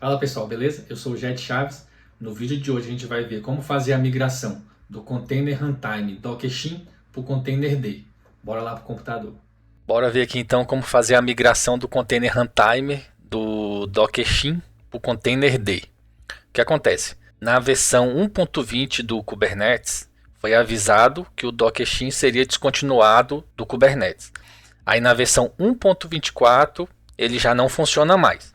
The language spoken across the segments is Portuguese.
Fala pessoal, beleza? Eu sou o Jet Chaves. No vídeo de hoje a gente vai ver como fazer a migração do container runtime Docker-Shin para o containerd. Bora lá para o computador. Bora ver aqui então como fazer a migração do container runtime do Docker-Shin para o containerd. O que acontece? Na versão 1.20 do Kubernetes foi avisado que o Docker-Shin seria descontinuado do Kubernetes. Aí na versão 1.24 ele já não funciona mais.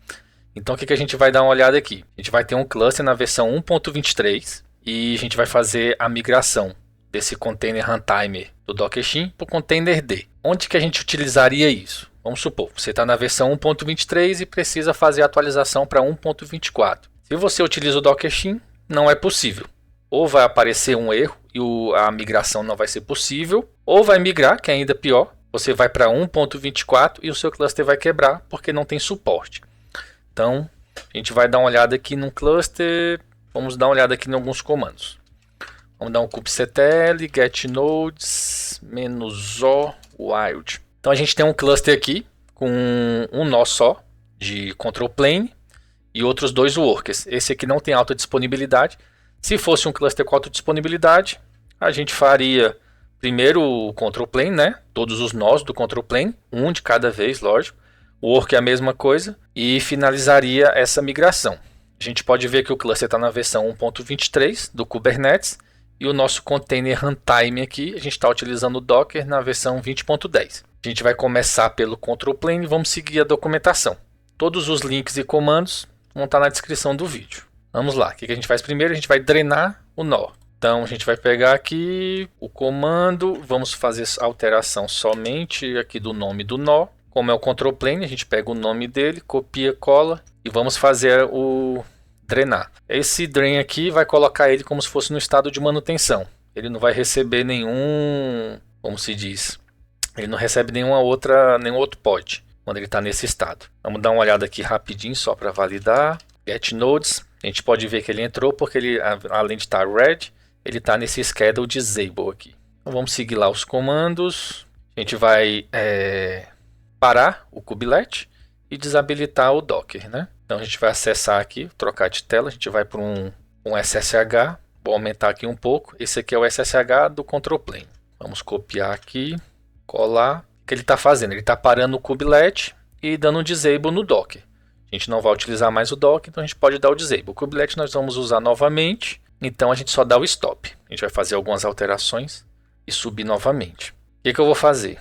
Então o que a gente vai dar uma olhada aqui? A gente vai ter um cluster na versão 1.23 e a gente vai fazer a migração desse container runtime do Docker-Shin para o containerd. Onde que a gente utilizaria isso? Vamos supor, você está na versão 1.23 e precisa fazer a atualização para 1.24. Se você utiliza o Docker-Shin, não é possível. Ou vai aparecer um erro e a migração não vai ser possível, ou vai migrar, que é ainda pior. Você vai para 1.24 e o seu cluster vai quebrar porque não tem suporte. Então, a gente vai dar uma olhada aqui no cluster. Vamos dar uma olhada aqui em alguns comandos. Vamos dar um kubectl get nodes -o wild. Então, a gente tem um cluster aqui com um nó só de control plane e outros dois workers. Esse aqui não tem alta disponibilidade. Se fosse um cluster com alta disponibilidade, a gente faria primeiro o control plane, né? Todos os nós do control plane, um de cada vez, lógico. O work é a mesma coisa e finalizaria essa migração. A gente pode ver que o cluster está na versão 1.23 do Kubernetes e o nosso container runtime aqui, a gente está utilizando o Docker na versão 20.10. A gente vai começar pelo control plane e vamos seguir a documentação. Todos os links e comandos vão estar na descrição do vídeo. Vamos lá, o que a gente faz primeiro? A gente vai drenar o nó. Então a gente vai pegar aqui o comando, vamos fazer a alteração somente aqui do nome do nó. Como é o control plane, a gente pega o nome dele, copia, cola e vamos fazer o drenar. Esse drain aqui vai colocar ele como se fosse no estado de manutenção. Ele não vai receber nenhum, como se diz, ele não recebe nenhum outro pod quando ele está nesse estado. Vamos dar uma olhada aqui rapidinho só para validar. Get nodes, a gente pode ver que ele entrou porque ele, além de estar red, ele está nesse schedule disable aqui. Então vamos seguir lá os comandos. A gente vai parar o kubelet e desabilitar o Docker, né? Então a gente vai acessar aqui, trocar de tela, a gente vai para um SSH, vou aumentar aqui um pouco. Esse aqui é o SSH do control plane. Vamos copiar aqui, colar. O que ele está fazendo? Ele está parando o kubelet e dando um disable no Docker. A gente não vai utilizar mais o Docker, então a gente pode dar o disable. O kubelet nós vamos usar novamente, então a gente só dá o stop. A gente vai fazer algumas alterações e subir novamente. O que eu vou fazer?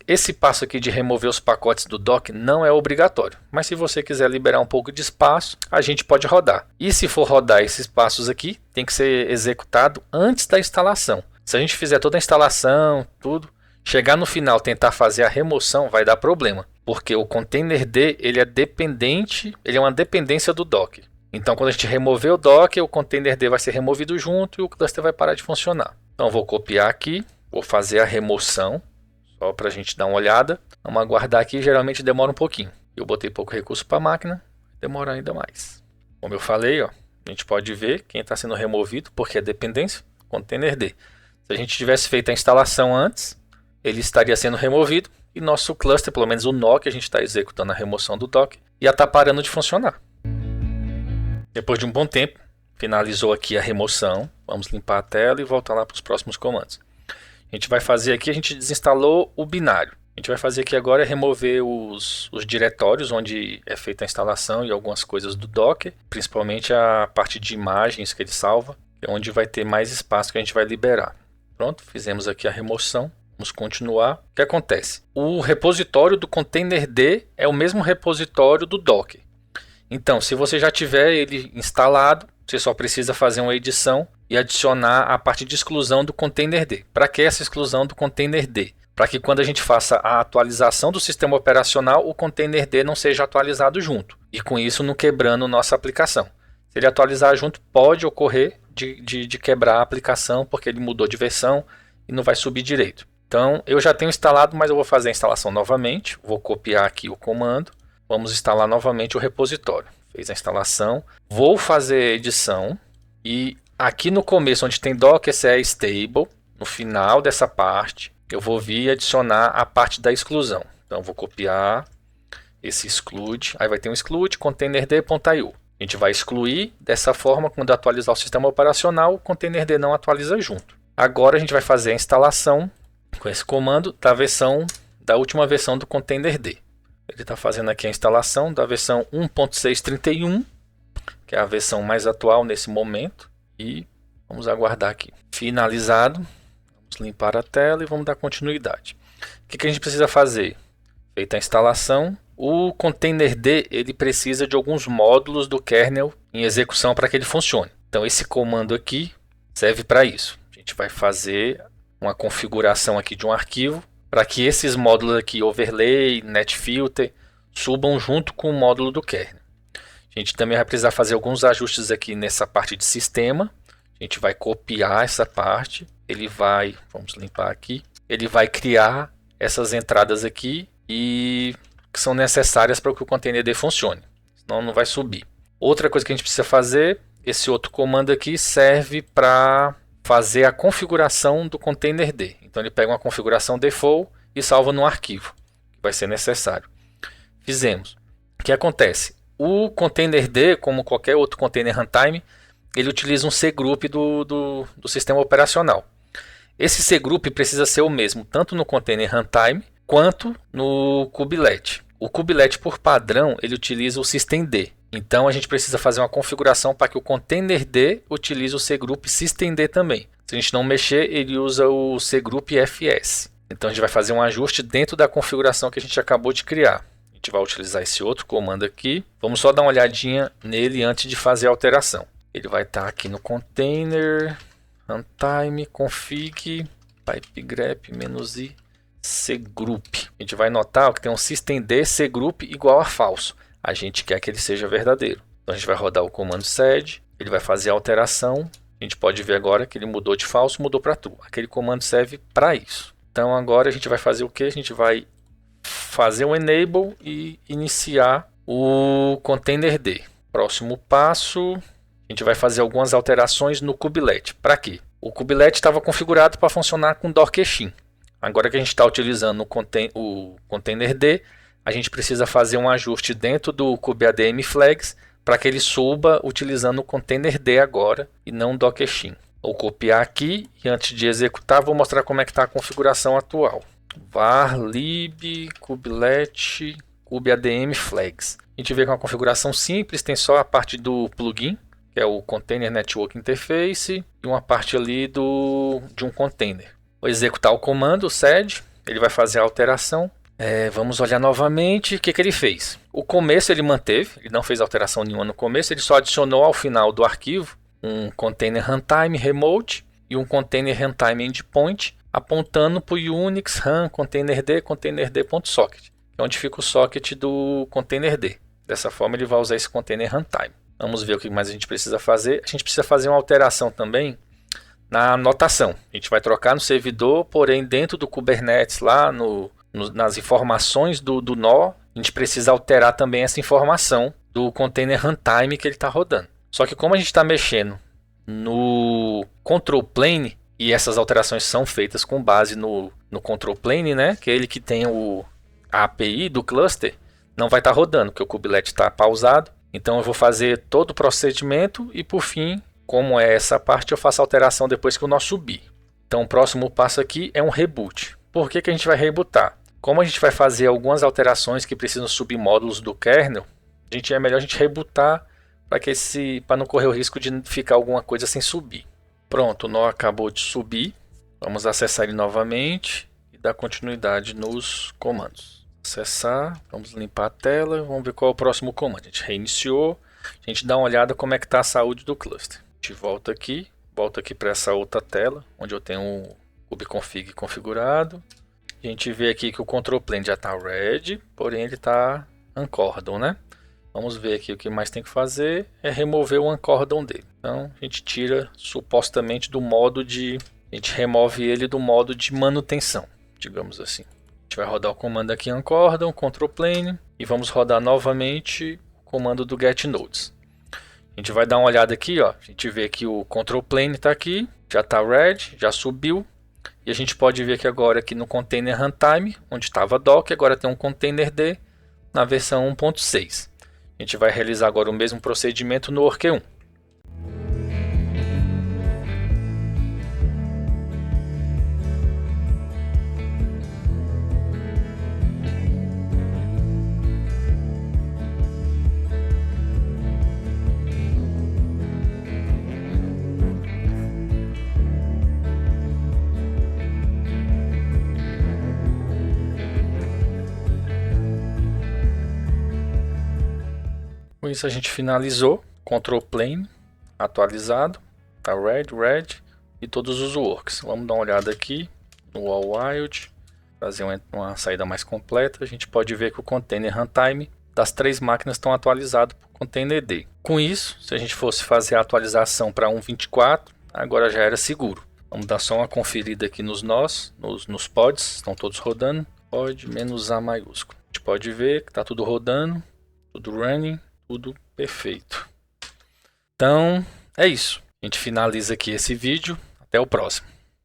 Esse passo aqui de remover os pacotes do Docker não é obrigatório, mas se você quiser liberar um pouco de espaço, a gente pode rodar. E se for rodar esses passos aqui, tem que ser executado antes da instalação. Se a gente fizer toda a instalação, tudo, chegar no final tentar fazer a remoção vai dar problema, porque o containerd ele é uma dependência do Docker. Então quando a gente remover o Docker, o containerd vai ser removido junto e o cluster vai parar de funcionar. Então eu vou copiar aqui, vou fazer a remoção. Só para a gente dar uma olhada. Vamos aguardar aqui, geralmente demora um pouquinho. Eu botei pouco recurso para a máquina, demora ainda mais. Como eu falei, ó, a gente pode ver quem está sendo removido, porque é dependência, containerd. Se a gente tivesse feito a instalação antes, ele estaria sendo removido e nosso cluster, pelo menos o nó que a gente está executando a remoção do Docker, ia estar parando de funcionar. Depois de um bom tempo, finalizou aqui a remoção. Vamos limpar a tela e voltar lá para os próximos comandos. A gente vai fazer aqui, a gente desinstalou o binário. A gente vai fazer aqui agora é remover os diretórios onde é feita a instalação e algumas coisas do Docker, principalmente a parte de imagens que ele salva, que é onde vai ter mais espaço que a gente vai liberar. Pronto, fizemos aqui a remoção. Vamos continuar. O que acontece? O repositório do containerd é o mesmo repositório do Docker. Então, se você já tiver ele instalado, você só precisa fazer uma edição e adicionar a parte de exclusão do containerd. Para que essa exclusão do containerd? Para que quando a gente faça a atualização do sistema operacional, o containerd não seja atualizado junto. E com isso não quebrando nossa aplicação. Se ele atualizar junto, pode ocorrer de quebrar a aplicação, porque ele mudou de versão e não vai subir direito. Então eu já tenho instalado, mas eu vou fazer a instalação novamente. Vou copiar aqui o comando. Vamos instalar novamente o repositório. Fez a instalação. Vou fazer a edição. E aqui no começo, onde tem Docker CE Stable, no final dessa parte, eu vou vir e adicionar a parte da exclusão. Então, vou copiar esse exclude. Aí vai ter um exclude containerd.io. A gente vai excluir, dessa forma, quando atualizar o sistema operacional, o containerd não atualiza junto. Agora a gente vai fazer a instalação com esse comando da última versão do containerd. Ele está fazendo aqui a instalação da versão 1.631, que é a versão mais atual nesse momento. E vamos aguardar aqui. Finalizado. Vamos limpar a tela e vamos dar continuidade. O que a gente precisa fazer? Feita a instalação, o containerd ele precisa de alguns módulos do kernel em execução para que ele funcione. Então esse comando aqui serve para isso. A gente vai fazer uma configuração aqui de um arquivo para que esses módulos aqui, overlay, netfilter, subam junto com o módulo do kernel. A gente também vai precisar fazer alguns ajustes aqui nessa parte de sistema. A gente vai copiar essa parte. Vamos limpar aqui. Ele vai criar essas entradas aqui e que são necessárias para que o containerd funcione. Senão não vai subir. Outra coisa que a gente precisa fazer, esse outro comando aqui serve para fazer a configuração do containerd. Então ele pega uma configuração default e salva no arquivo, que vai ser necessário. Fizemos. O que acontece? O containerd, como qualquer outro container runtime, ele utiliza um cgroup do sistema operacional. Esse cgroup precisa ser o mesmo tanto no container runtime quanto no kubelet. O kubelet, por padrão, ele utiliza o systemd. Então a gente precisa fazer uma configuração para que o containerd utilize o cgroup systemd também. Se a gente não mexer, ele usa o cgroup fs. Então a gente vai fazer um ajuste dentro da configuração que a gente acabou de criar. A gente vai utilizar esse outro comando aqui. Vamos só dar uma olhadinha nele antes de fazer a alteração. Ele vai estar aqui no container, runtime, config, pipegrep -i cgroup. A gente vai notar que tem um systemd cgroup igual a falso. A gente quer que ele seja verdadeiro. Então a gente vai rodar o comando sed, ele vai fazer a alteração. A gente pode ver agora que ele mudou de falso, mudou para true. Aquele comando serve para isso. Então agora a gente vai fazer o que? A gente vai fazer o enable e iniciar o containerd. Próximo passo, a gente vai fazer algumas alterações no kubelet. Para quê? O kubelet estava configurado para funcionar com Docker-Shin. Agora que a gente está utilizando o containerd, a gente precisa fazer um ajuste dentro do kubeadm flags para que ele suba utilizando o containerd agora e não Docker-Shin. Vou copiar aqui e antes de executar vou mostrar como é que está a configuração atual. var lib kubelet kubeadm flags. A gente vê que é uma configuração simples, tem só a parte do plugin, que é o Container Network Interface, e uma parte ali de um container. Vou executar o comando sed, ele vai fazer a alteração. Vamos olhar novamente o que ele fez. O começo ele manteve, ele não fez alteração nenhuma no começo, ele só adicionou ao final do arquivo um container runtime remote e um container runtime endpoint apontando para o Unix run containerd.socket, que é onde fica o socket do containerd. Dessa forma ele vai usar esse container runtime. Vamos ver o que mais a gente precisa fazer. A gente precisa fazer uma alteração também na notação. A gente vai trocar no servidor, porém dentro do Kubernetes lá nas informações do nó, a gente precisa alterar também essa informação do container runtime que ele está rodando. Só que como a gente está mexendo no control plane, e essas alterações são feitas com base no control plane, né, que é ele que tem a API do cluster, não vai estar rodando, porque o kubelet está pausado. Então eu vou fazer todo o procedimento e por fim, como é essa parte, eu faço a alteração depois que o nó subir. Então o próximo passo aqui é um reboot. Por que a gente vai rebootar? Como a gente vai fazer algumas alterações que precisam subir módulos do kernel, é melhor a gente rebootar para não correr o risco de ficar alguma coisa sem subir. Pronto, o nó acabou de subir. Vamos acessar ele novamente e dar continuidade nos comandos. Acessar, vamos limpar a tela, vamos ver qual é o próximo comando. A gente reiniciou, a gente dá uma olhada como é que está a saúde do cluster. A gente volta aqui para essa outra tela, onde eu tenho o kubeconfig configurado. A gente vê aqui que o control plane já está ready, porém ele está uncordon, né? Vamos ver aqui o que mais tem que fazer é remover o uncordon dele. Então a gente tira supostamente do modo de... A gente remove ele do modo de manutenção, digamos assim. A gente vai rodar o comando aqui uncordon, control plane, e vamos rodar novamente o comando do getNodes. A gente vai dar uma olhada aqui, ó. A gente vê que o control plane está aqui, já está ready, já subiu. E a gente pode ver que agora aqui no container runtime, onde estava docker, agora tem um containerd na versão 1.6. A gente vai realizar agora o mesmo procedimento no Work 1. Com isso a gente finalizou, Control Plane, atualizado, tá red, e todos os works. Vamos dar uma olhada aqui no All Wild, fazer uma saída mais completa. A gente pode ver que o Container Runtime das 3 máquinas estão atualizados para o Containerd. Com isso, se a gente fosse fazer a atualização para 1.24, agora já era seguro. Vamos dar só uma conferida aqui nos nós, nos pods, estão todos rodando. Pod -A maiúsculo. A gente pode ver que está tudo rodando, tudo running. Tudo perfeito. Então, é isso. A gente finaliza aqui esse vídeo. Até o próximo.